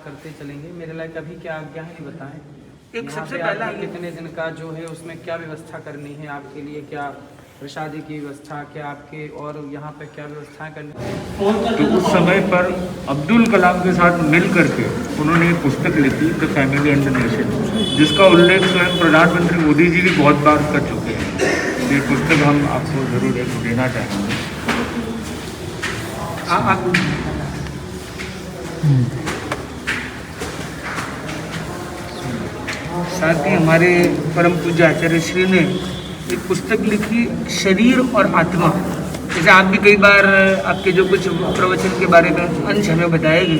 करते चलेंगे। मेरे लायक अभी क्या आज्ञा है ये बताएं। एक सबसे पहला कितने दिन का जो है उसमें क्या व्यवस्था करनी है आपके लिए, क्या प्रसादी की व्यवस्था, क्या आपके और यहाँ पे क्या व्यवस्थाएं करनी है? तो उस समय पर अब्दुल कलाम के साथ मिल करके उन्होंने एक पुस्तक लिखी the family and the nation, जिसका उल्लेख स्वयं प्रधानमंत्री मोदी जी भी बहुत बार कर चुके हैं। ये पुस्तक हम आपको ज़रूर एक देना चाहेंगे। साथ ही हमारे परम पूज्य आचार्य श्री ने एक पुस्तक लिखी शरीर और आत्मा। जैसे आप भी कई बार आपके जो कुछ प्रवचन के बारे में अंश हमें बताएंगे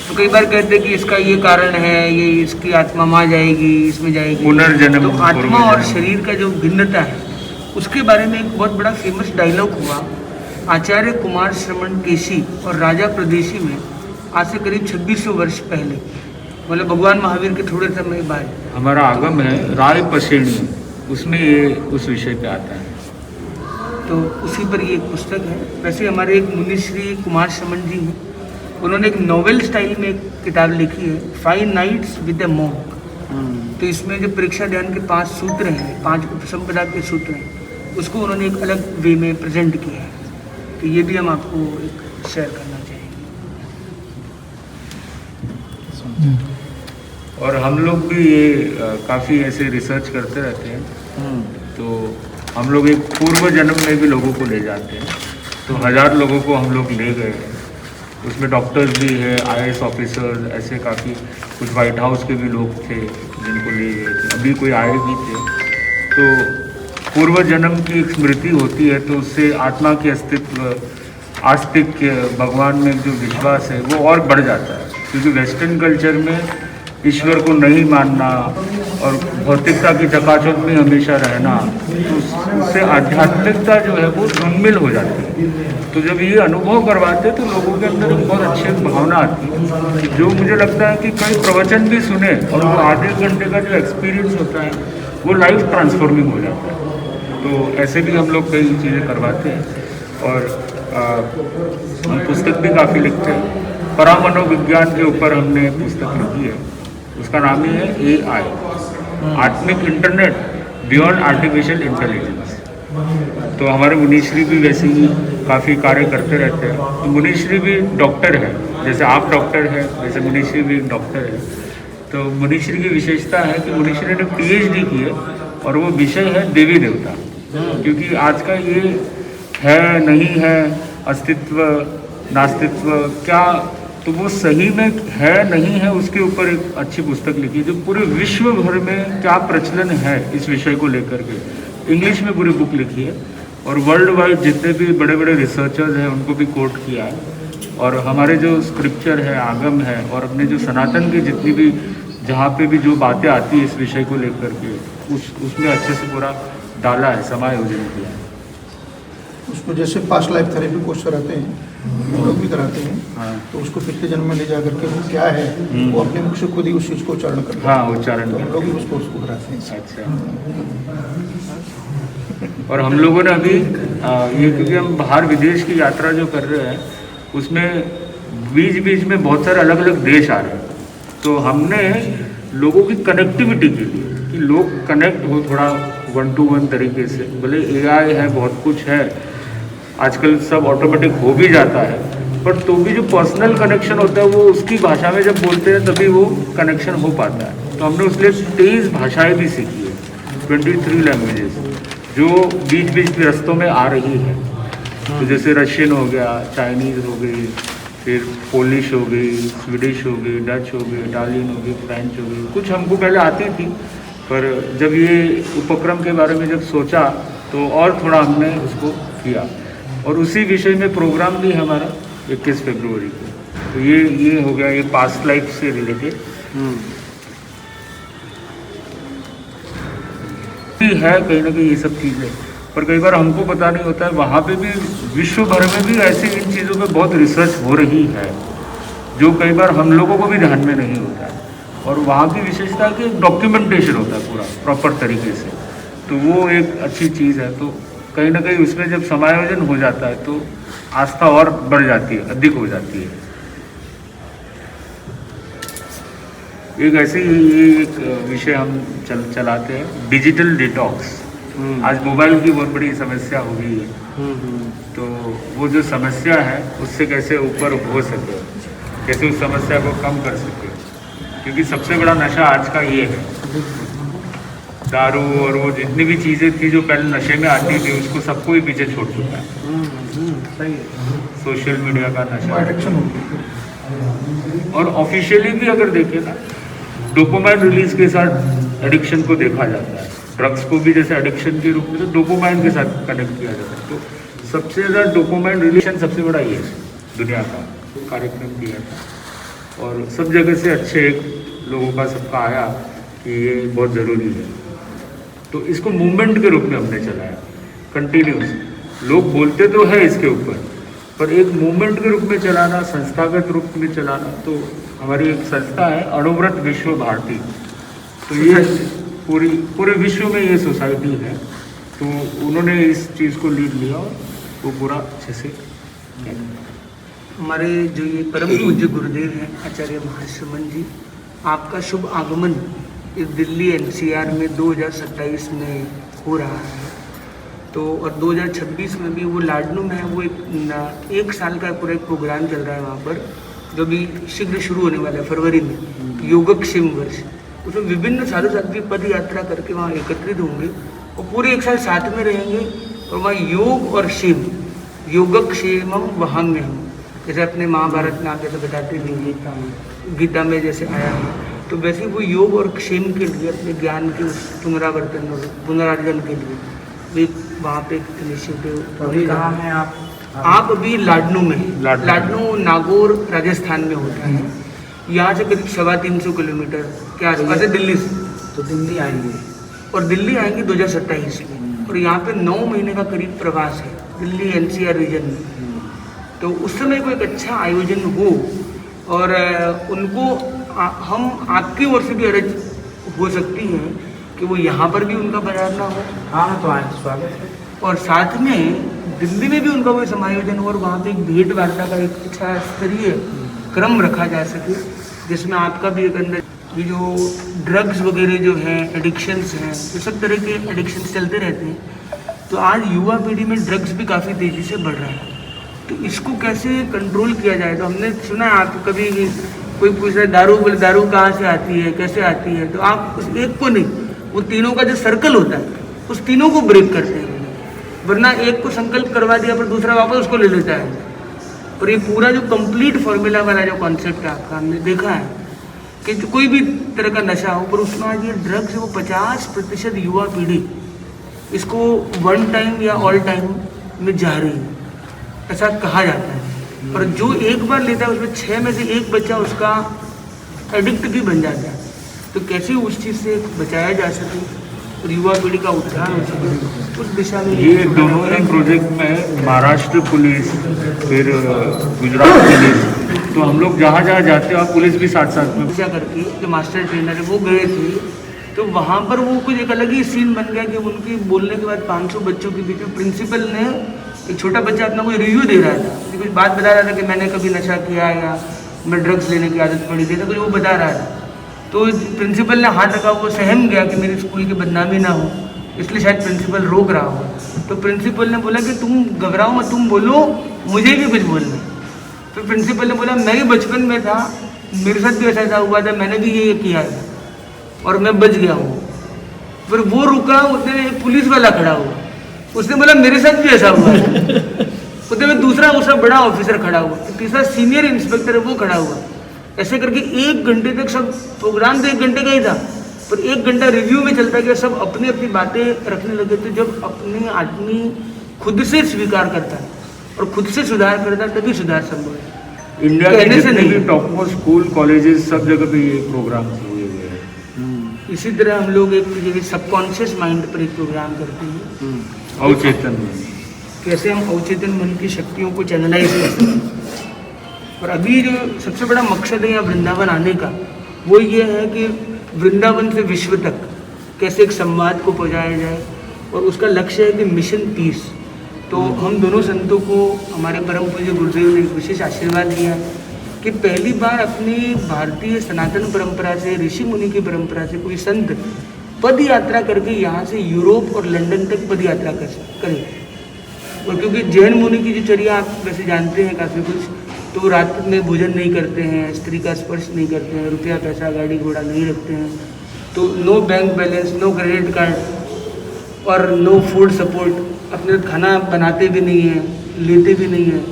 तो कई बार कहते हैं कि इसका ये कारण है, ये इसकी आत्मा माँ जाएगी, इसमें जाएगी पुनर्जन्म। तो आत्मा और शरीर का जो भिन्नता है उसके बारे में एक बहुत बड़ा फेमस डायलॉग हुआ आचार्य कुमार श्रवण केशी और राजा प्रदेशी में आज से करीब 2600 वर्ष पहले, मतलब भगवान महावीर के थोड़े समय बाद। हमारा आगम है राय पसेणी, उसमें ये उस विषय पे आता है। तो उसी पर ये एक पुस्तक है। वैसे हमारे एक मुनिश्री कुमार श्रवण जी हैं, उन्होंने एक नॉवेल स्टाइल में एक किताब लिखी है 5 नाइट्स विद ए मॉन्क। तो इसमें जो परीक्षा ध्यान के 5 सूत्र हैं, 5 उपसंपदा के सूत्र हैं, उसको उन्होंने एक अलग वे में प्रेजेंट किया है। तो ये भी हम आपको एक शेयर करना चाहेंगे। और हम लोग भी ये काफ़ी ऐसे रिसर्च करते रहते हैं। तो हम लोग एक पूर्व जन्म में भी लोगों को ले जाते हैं। तो 1000 लोगों को हम लोग ले गए हैं। उसमें डॉक्टर्स भी है, IAS ऑफिसर्स, ऐसे काफ़ी कुछ व्हाइट हाउस के भी लोग थे जिनको ले गए थे, अभी कोई आए भी थे। तो पूर्व जन्म की एक स्मृति होती है, तो उससे आत्मा के अस्तित्व, आस्तिक भगवान में जो विश्वास है वो और बढ़ जाता है। क्योंकि वेस्टर्न कल्चर में ईश्वर को नहीं मानना और भौतिकता की चकाचौंध में हमेशा रहना, तो उससे आध्यात्मिकता जो है वो धूमिल हो जाती है। तो जब ये अनुभव करवाते हैं तो लोगों के अंदर एक बहुत अच्छी भावना आती है, जो मुझे लगता है कि कई प्रवचन भी सुने और वो आधे घंटे का जो एक्सपीरियंस होता है वो लाइफ ट्रांसफॉर्मिंग हो जाता है। तो ऐसे भी हम लोग कई चीज़ें करवाते हैं। और हम पुस्तक भी काफ़ी लिखते हैं। परामनोविज्ञान के ऊपर हमने पुस्तक लिखी है, उसका नाम ही है AI, आत्मिक इंटरनेट बियॉन्ड आर्टिफिशियल इंटेलिजेंस। तो हमारे मुनीश्री भी वैसे ही काफ़ी कार्य करते रहते हैं। तो मुनीश्री भी डॉक्टर है, जैसे आप डॉक्टर हैं वैसे मुनीश्री भी डॉक्टर है। तो मुनीश्री की विशेषता है कि मुनीश्री ने PhD की है और वो विषय है देवी देवता। क्योंकि आज का ये है नहीं है, अस्तित्व नास्तित्व क्या, तो वो सही में है नहीं है, उसके ऊपर एक अच्छी पुस्तक लिखी जो पूरे विश्व भर में क्या प्रचलन है इस विषय को लेकर के इंग्लिश में पूरी बुक लिखी है। और वर्ल्ड वाइड जितने भी बड़े बड़े रिसर्चर्स हैं उनको भी कोट किया है। और हमारे जो स्क्रिप्चर है, आगम है, और अपने जो सनातन की जितनी भी जहाँ पे भी जो बातें आती है इस विषय को लेकर के उसमें अच्छे से पूरा डाला है, समायोजन किया है। उसको जैसे पास्ट लाइफ थेरेपी कोर्स कराते हैं, हम लोग भी कराते हैं। हाँ। तो उसको पिछले जन्म में ले जा करके वो क्या है वो अपने मुख से खुद ही उस चीज़ को उच्चारण करते हैं। हाँ, उच्चारण तो हम लोग भी उसको कराते हैं। अच्छा। और हम लोगों ने अभी ये, क्योंकि हम बाहर विदेश की यात्रा जो कर रहे हैं उसमें बीच बीच में बहुत सारे अलग अलग देश आ रहे हैं। तो हमने लोगों की कनेक्टिविटी के लिए कि लोग कनेक्ट हो थोड़ा 1 to 1 तरीके से, भले AI है, बहुत कुछ है, आजकल सब ऑटोमेटिक हो भी जाता है, पर तो भी जो पर्सनल कनेक्शन होता है वो उसकी भाषा में जब बोलते हैं तभी वो कनेक्शन हो पाता है। तो हमने उसके लिए 23 भाषाएं भी सीखी है, 23 लैंग्वेजेस जो बीच बीच में रस्तों में आ रही है। तो जैसे रशियन हो गया, चाइनीज़ हो गई, फिर पोलिश हो गई, स्वीडिश हो गई, डच हो गई, इटालियन हो गई, फ्रेंच हो गई। कुछ हमको पहले आती थी, पर जब ये उपक्रम के बारे में जब सोचा तो और थोड़ा हमने उसको किया। और उसी विषय में प्रोग्राम भी हमारा 21 फरवरी को। तो ये हो गया, ये पास्ट लाइफ से रिलेटेड है कहीं ना कहीं ये सब चीज़ें। पर कई बार हमको पता नहीं होता है, वहाँ पे भी विश्व भर में भी ऐसी इन चीज़ों पे बहुत रिसर्च हो रही है जो कई बार हम लोगों को भी ध्यान में नहीं होता है। और वहाँ की विशेषता है कि डॉक्यूमेंटेशन होता है पूरा प्रॉपर तरीके से, तो वो एक अच्छी चीज़ है। तो कहीं ना कहीं उसमें जब समायोजन हो जाता है तो आस्था और बढ़ जाती है, अधिक हो जाती है। एक ऐसे ही ये एक विषय हम चलाते हैं, डिजिटल डिटॉक्स। आज मोबाइल की बहुत बड़ी समस्या हो गई है, तो वो जो समस्या है उससे कैसे ऊपर हो सके, कैसे उस समस्या को कम कर सके, क्योंकि सबसे बड़ा नशा आज का ये है। दारू और वो जितनी भी चीज़ें थी जो पहले नशे में आती थी, उसको सबको ही पीछे छोड़ चुका है। सही है। सोशल मीडिया का नशा एडिक्शन हो गई। और ऑफिशियली भी अगर देखें ना, डोपामाइन रिलीज के साथ एडिक्शन को देखा जाता है। ड्रग्स को भी जैसे एडिक्शन के रूप में तो डोपामाइन के साथ कनेक्ट किया जाता है। तो सबसे ज़्यादा डोपामाइन रिलेशन सबसे बड़ा ये है दुनिया का कार्यक्रम किया था, और सब जगह से अच्छे लोगों का सबका आया कि ये बहुत ज़रूरी है। तो इसको मूवमेंट के रूप में हमने चलाया कंटिन्यूस। लोग बोलते तो है इसके ऊपर, पर एक मूवमेंट के रूप में चलाना, संस्थागत रूप में चलाना। तो हमारी एक संस्था है अणुव्रत विश्व भारती, तो ये पूरे विश्व में ये सोसाइटी है, तो उन्होंने इस चीज़ को लीड लिया और वो पूरा अच्छे से किया। हमारे जो ये परम पूज्य गुरुदेव हैं आचार्य महाश्रमण जी, आपका शुभ आगमन इस दिल्ली एनसीआर में 2027 में हो रहा है। तो और 2026 में भी वो लाडनू में है, वो एक साल का पूरा एक प्रोग्राम चल रहा है वहाँ पर, जो भी शीघ्र शुरू होने वाला है फरवरी में, योगक्षेम वर्ष। उसमें विभिन्न साधु साध्वी पद यात्रा करके वहाँ एकत्रित होंगे और पूरे एक साल साथ में रहेंगे। और वहाँ योग और क्षेम, योगक्षेमम वहाम्यहम, जैसे अपने महाभारत में आप जैसे बताते हैं गीता में जैसे आया है, तो वैसे वो योग और क्षेम के लिए, अपने ज्ञान के पुनरावर्तन और पुनरार्जन के लिए भी वहाँ पे एक इनिशिएटिव। अभी कहाँ हैं आप अभी लाडनू में हैं। लाडनू नागौर राजस्थान में होता है। यहाँ से करीब 350 किलोमीटर के आसपास है दिल्ली से। तो दिल्ली आएंगे और दिल्ली आएंगे 2027 में, और यहाँ पे 9 महीने का करीब प्रवास है दिल्ली एनसीआर रीजन में। तो उस समय कोई एक अच्छा आयोजन हो और उनको हम आपकी ओर से भी अर्ज हो सकती है कि वो यहाँ पर भी उनका बयाना हो। हाँ, तो आए, स्वागत है। और साथ में दिल्ली में भी उनका कोई समायोजन हो और वहाँ पे एक भेंट वार्ता का एक अच्छा स्तरीय क्रम रखा जा सके, जिसमें आपका भी एक अंदर ये जो ड्रग्स वगैरह जो हैं, एडिक्शंस हैं, ये सब तरह के एडिक्शंस चलते रहते हैं। तो आज युवा पीढ़ी में ड्रग्स भी काफ़ी तेज़ी से बढ़ रहा है, तो इसको कैसे कंट्रोल किया जाए। तो हमने सुना है, आप कभी कोई पूछ रहा है दारू, बोले दारू कहाँ से आती है, कैसे आती है, तो आप उस एक को नहीं, वो तीनों का जो सर्कल होता है उस तीनों को ब्रेक करते हैं। वरना एक को संकल्प करवा दिया पर दूसरा वापस उसको ले लेता है। और ये पूरा जो कंप्लीट फॉर्मूला वाला जो कॉन्सेप्ट है आपका, हमने देखा है कि जो कोई भी तरह का नशा हो, पर उसमें आज ये ड्रग्स वो 50% युवा पीढ़ी इसको वन टाइम या ऑल टाइम में जा रही है, ऐसा कहा जाता है। और जो एक बार लेता है उसमें 6 में से 1 बच्चा उसका एडिक्ट भी बन जाता है। तो कैसे उस चीज़ से बचाया जा सके और युवा पीढ़ी का उद्धार हो सके, उस दिशा में ये दोनों ही प्रोजेक्ट में महाराष्ट्र पुलिस, फिर गुजरात पुलिस, तो हम लोग जहाँ जहाँ जाते हैं पुलिस भी साथ साथ में पूछा करके जो मास्टर ट्रेनर है वो गए थे, तो वहाँ पर वो कुछ एक अलग ही सीन बन गया कि उनकी बोलने के बाद 500 बच्चों के बीच में प्रिंसिपल ने, एक छोटा बच्चा अपना कोई रिव्यू दे रहा था, कुछ बात बता रहा था कि मैंने कभी नशा किया या मैं ड्रग्स लेने की आदत पड़ी थी, तो कुछ वो बता रहा था। तो प्रिंसिपल ने हाथ रखा, वो सहम गया कि मेरे स्कूल की बदनामी ना हो, इसलिए शायद प्रिंसिपल रोक रहा हो। तो प्रिंसिपल ने बोला कि तुम घबराओ मत, तुम बोलो, मुझे भी कुछ बोलना है। फिर प्रिंसिपल ने बोला मैं भी बचपन में था, मेरे साथ भी ऐसा हुआ था, मैंने भी ये किया था और मैं बच गया हूँ। फिर वो रुका, उसने एक पुलिस वाला खड़ा हुआ, उसने बोला मेरे साथ भी ऐसा हुआ है। उसने में दूसरा उसका बड़ा ऑफिसर खड़ा हुआ, तीसरा सीनियर इंस्पेक्टर है वो खड़ा हुआ। ऐसे करके 1 घंटे तक सब, प्रोग्राम तो 1 घंटे का ही था, पर 1 घंटा रिव्यू में चलता गया, सब अपनी अपनी बातें रखने लगे थे। जब अपने आदमी खुद से स्वीकार करता है और खुद से सुधार करता है तभी सुधार संभव है। इंडिया के जितने भी टॉप मोस्ट स्कूल, कॉलेजेस, सब जगह पे ये प्रोग्राम हुए हुए हैं। इसी तरह हम लोग एक सबकॉन्शियस माइंड पर एक प्रोग्राम करते हैं, अवचेतन में कैसे हम अवचेतन मन की शक्तियों को चैनलाइज कर सकते। और अभी जो सबसे बड़ा मकसद है यहाँ वृंदावन आने का, वो ये है कि वृंदावन से विश्व तक कैसे एक संवाद को पहुँचाया जाए, और उसका लक्ष्य है कि मिशन पीस। तो हम दोनों संतों को हमारे परम पूज्य गुरुदेव ने विशेष आशीर्वाद दिया है कि पहली बार अपनी भारतीय सनातन परंपरा से, ऋषि मुनि की परंपरा से कोई संत पद यात्रा करके यहाँ से यूरोप और लंदन तक पद यात्रा करे। और क्योंकि जैन मुनि की जो चर्या आप वैसे जानते हैं काफ़ी कुछ, तो रात में भोजन नहीं करते हैं, स्त्री का स्पर्श नहीं करते हैं, रुपया पैसा गाड़ी घोड़ा नहीं रखते हैं, तो no bank balance, no credit card और नो फूड सपोर्ट, अपने खाना बनाते भी नहीं हैं, लेते भी नहीं हैं,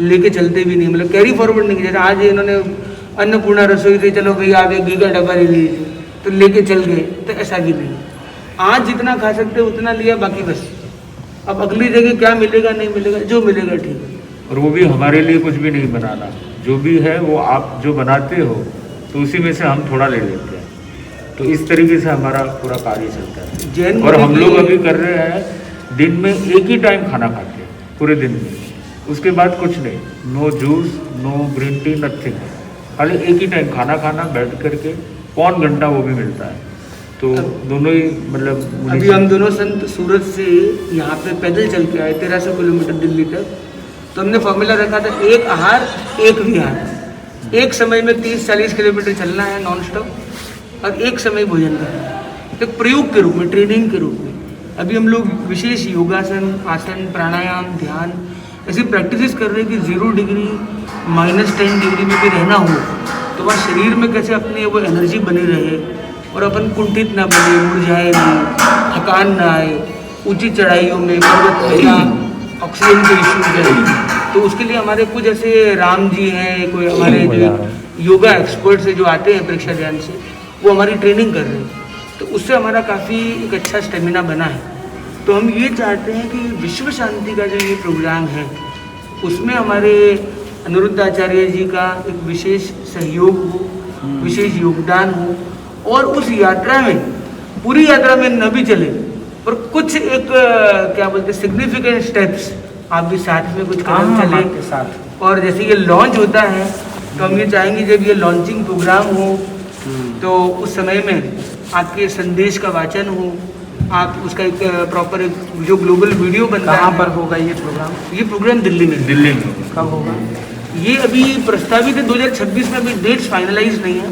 लेके चलते भी नहीं, मतलब कैरी फॉरवर्ड नहीं। जैसे आज इन्होंने अन्नपूर्णा रसोई से चलो भैया आप एक घी का डब्बा ले लीजिए तो लेके चल गए, तो ऐसा भी नहीं। आज जितना खा सकते उतना लिया, बाकी बस अब अगली जगह क्या मिलेगा नहीं मिलेगा, जो मिलेगा ठीक है। और वो भी हमारे लिए कुछ भी नहीं बनाना, जो भी है वो आप जो बनाते हो तो उसी में से हम थोड़ा ले लेते हैं। तो इस तरीके से हमारा पूरा कार्य चलता है। और हम लोग अभी कर रहे हैं, दिन में एक ही टाइम खाना खाते हैं पूरे दिन में, उसके बाद कुछ नहीं, no juice, no green tea, nothing, खाली एक ही टाइम खाना खाना, बैठ करके पौन घंटा वो भी मिलता है। तो दोनों ही मतलब अभी हम दोनों संत सूरत से यहाँ पे पैदल चल के आए 1300 किलोमीटर दिल्ली तक। तो हमने फॉर्मूला रखा था एक आहार एक विहार, एक समय में 30-40 किलोमीटर चलना है नॉन स्टॉप और एक समय भोजन करना है, एक प्रयोग के रूप में, ट्रेनिंग के रूप में। अभी हम लोग विशेष योगासन, आसन, प्राणायाम, ध्यान ऐसी प्रैक्टिस कर रहे हैं कि 0 डिग्री -10 डिग्री में भी रहना हो तो वहाँ शरीर में कैसे अपनी वो एनर्जी बनी रहे और अपन कुंठित ना बने, मुरझाए नहीं, थकान ना आए, ऊंची चढ़ाइयों में ऑक्सीजन के इश्यूज है। तो उसके लिए हमारे कुछ ऐसे राम जी हैं, कोई हमारे जो योगा एक्सपर्ट्स है जो आते हैं परीक्षा ध्यान से, वो हमारी ट्रेनिंग कर रहे हैं। तो उससे हमारा काफ़ी एक अच्छा स्टेमिना बना है। तो हम ये चाहते हैं कि विश्व शांति का जो ये प्रोग्राम है उसमें हमारे अनिरुद्ध आचार्य जी का एक विशेष सहयोग हो, विशेष योगदान हो, और उस यात्रा में, पूरी यात्रा में न भी चले और कुछ एक क्या बोलते सिग्निफिकेंट स्टेप्स आप भी साथ में कुछ कदम चले के साथ। और जैसे ये लॉन्च होता है तो हम ये चाहेंगे जब ये लॉन्चिंग प्रोग्राम हो तो उस समय में आपके संदेश का वाचन हो, आप उसका एक प्रॉपर जो ग्लोबल वीडियो बनता है। कहाँ पर होगा ये प्रोग्राम? ये प्रोग्राम दिल्ली में। दिल्ली में कब होगा? ये अभी प्रस्तावित है 2026 में, अभी डेट्स फाइनलाइज नहीं है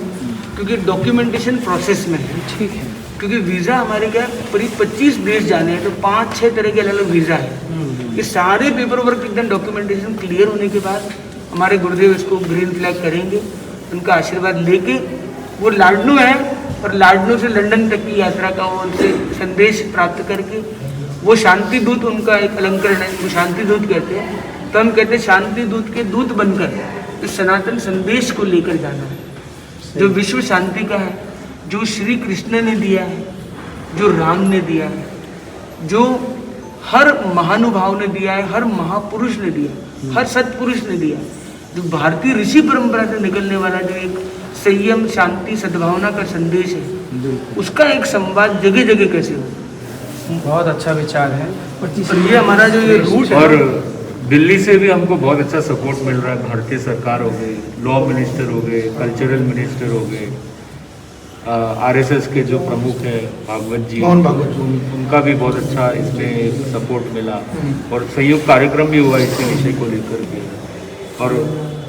क्योंकि डॉक्यूमेंटेशन प्रोसेस में है। ठीक है। क्योंकि वीज़ा हमारे क्या करीब 25 देश जाने हैं, तो 5-6 तरह के अलग अलग वीज़ा है। ये सारे पेपर वर्क एकदम डॉक्यूमेंटेशन क्लियर होने के बाद हमारे गुरुदेव इसको ग्रीन फ्लैग करेंगे, उनका आशीर्वाद लेके वो लाडनू है और लाडनू से लंदन तक की यात्रा का वो उनसे संदेश प्राप्त करके वो शांति दूत, उनका एक अलंकरण है, वो शांति दूत कहते हैं। तो हम कहते हैं शांति दूत के दूत बनकर इस सनातन संदेश को लेकर जाना है, जो विश्व शांति का है, जो श्री कृष्ण ने दिया है, जो राम ने दिया है, जो हर महानुभाव ने दिया है, हर महापुरुष ने दिया है, हर सत्पुरुष ने दिया है, जो भारतीय ऋषि परंपरा से निकलने वाला जो एक संयम, शांति, सद्भावना का संदेश है, उसका एक संवाद जगह जगह कैसे हो। बहुत अच्छा विचार है। और ये हमारा जो ये रूट है, और दिल्ली से भी हमको बहुत अच्छा सपोर्ट मिल रहा है। भारतीय सरकार हो गई, लॉ मिनिस्टर हो गए, कल्चरल मिनिस्टर हो गए, आरएसएस के जो प्रमुख है भागवत जी, मोहन भागवत जी, उनका भी बहुत अच्छा इसमें सपोर्ट मिला और संयुक्त कार्यक्रम भी हुआ इसी विषय को लेकर के। और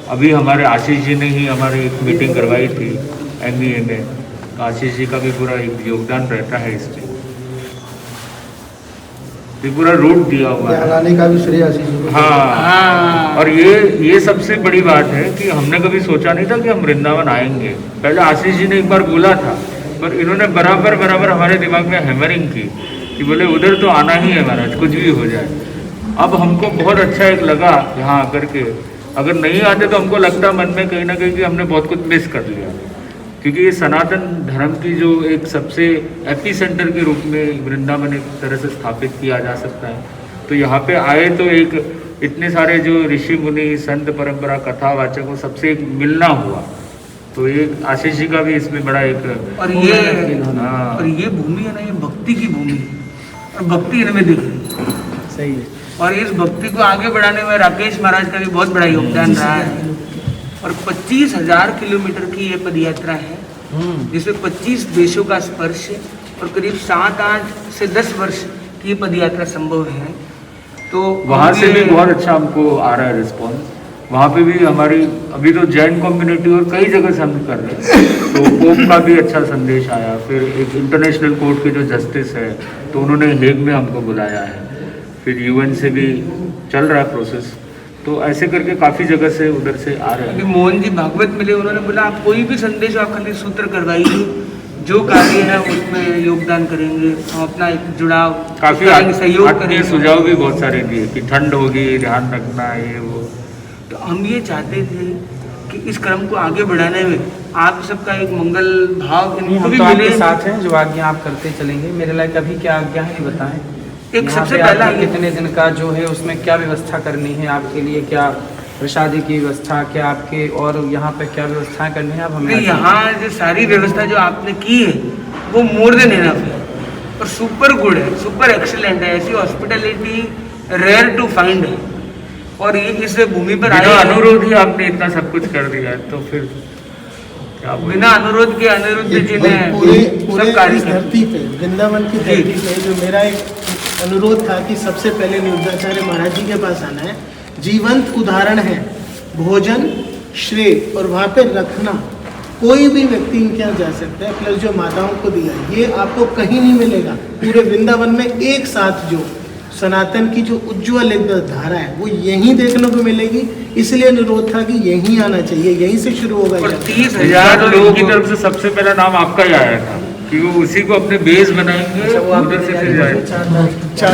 अभी हमारे आशीष जी ने ही हमारी एक मीटिंग करवाई थी एमईए में, तो आशीष जी का भी पूरा एक योगदान रहता है इसमें, ये पूरा रूट दिया हुआ है। लाने का भी श्रेय आशीष जी को। हाँ, और ये सबसे बड़ी बात है कि हमने कभी सोचा नहीं था कि हम वृंदावन आएंगे। पहले आशीष जी ने एक बार बोला था, पर इन्होंने बराबर हमारे दिमाग में हैमरिंग की कि बोले उधर तो आना ही है महाराज, कुछ भी हो जाए। अब हमको बहुत अच्छा एक लगा यहाँ आकर के, अगर नहीं आते तो हमको लगता मन में कहीं ना कहीं कि हमने बहुत कुछ मिस कर लिया, क्योंकि ये सनातन धर्म की जो एक सबसे एपी सेंटर के रूप में वृंदावन एक तरह से स्थापित किया जा सकता है। तो यहाँ पे आए तो एक इतने सारे जो ऋषि मुनि, संत परंपरा, कथावाचकों सबसे एक मिलना हुआ, तो ये आशीष जी का भी इसमें बड़ा एक और ये भूमि है ना, ये भक्ति की भूमि है और भक्ति इनमें दिख रही है। सही है। और इस भक्ति को आगे बढ़ाने में राकेश महाराज का भी बहुत बड़ा योगदान रहा है। और 25,000 किलोमीटर की ये पदयात्रा है, जिसमें 25 देशों का स्पर्श है और करीब 7-8 से 10 वर्ष की ये पदयात्रा संभव है। तो वहाँ से भी बहुत अच्छा हमको आ रहा है रिस्पॉन्स। वहाँ पे भी हमारी अभी तो जैन कम्युनिटी और कई जगह से हम कर रहे हैं, तो पोप का भी अच्छा संदेश आया। फिर एक इंटरनेशनल कोर्ट के जो जस्टिस है तो उन्होंने हेग में हमको बुलाया है, फिर यूएन से भी चल रहा है प्रोसेस। तो ऐसे करके काफ़ी जगह से उधर से आ रहे अभी हैं। मोहन जी भागवत मिले, उन्होंने बोला आप कोई भी संदेश आप खाली सूत्र करवाइए, जो कार्य है उसमें योगदान करेंगे, हम अपना एक जुड़ाव काफ़ी करेंगे, सहयोग आत्मीय करेंगे। सुझाव भी बहुत सारे दिए कि ठंड होगी, ध्यान रखना, ये वो। तो हम ये चाहते थे कि इस क्रम को आगे बढ़ाने में आप सबका एक मंगल भाव इनको हम भी तो मिले। आपके साथ हैं, जो आज्ञा आप करते चलेंगे। मेरे लायक अभी क्या आज्ञा है ये बताएं। एक यहाँ सबसे पे पहला आपका ये- कितने दिन का जो है उसमें क्या व्यवस्था करनी है आपके लिए, क्या प्रसादी की व्यवस्था, क्या आपके और यहाँ पे क्या व्यवस्थाएं करनी है आप हमें नहीं, यहाँ जो सारी व्यवस्था जो आपने की है वो मोर देन इनफ है और सुपर गुड है, सुपर एक्सीलेंट है। ऐसी हॉस्पिटलिटी रेयर टू फाइंड है और ये इस भूमि पर बिना आए अनुरोध ही आपने इतना सब कुछ कर दिया है, तो फिर क्या बोलें? बिना अनुरोध के अनिरुद्ध जी ने पूरे सब कार्य इस किए। धरती पे, वृंदावन की धरती पे जो मेरा एक अनुरोध था कि सबसे पहले निरुद्धाचार्य महाराज जी के पास आना है। जीवंत उदाहरण है, भोजन, श्रेय और वहाँ पे रखना, कोई भी व्यक्ति इनके यहाँ जा सकता है। प्लस जो माताओं को दिया, ये आपको कहीं नहीं मिलेगा। पूरे वृंदावन में एक साथ जो सनातन की जो उज्ज्वल एक धारा है वो यहीं देखने को मिलेगी। इसलिए अनुरोध था कि यहीं आना चाहिए, यहीं से शुरू होगा। और ये। 30,000 तो इनकी लोग तरफ से सबसे पहला नाम आपका ही आया था कि वो उसी को अपने बेस बनाएंगे, उधर से फिर जाएंगे। 4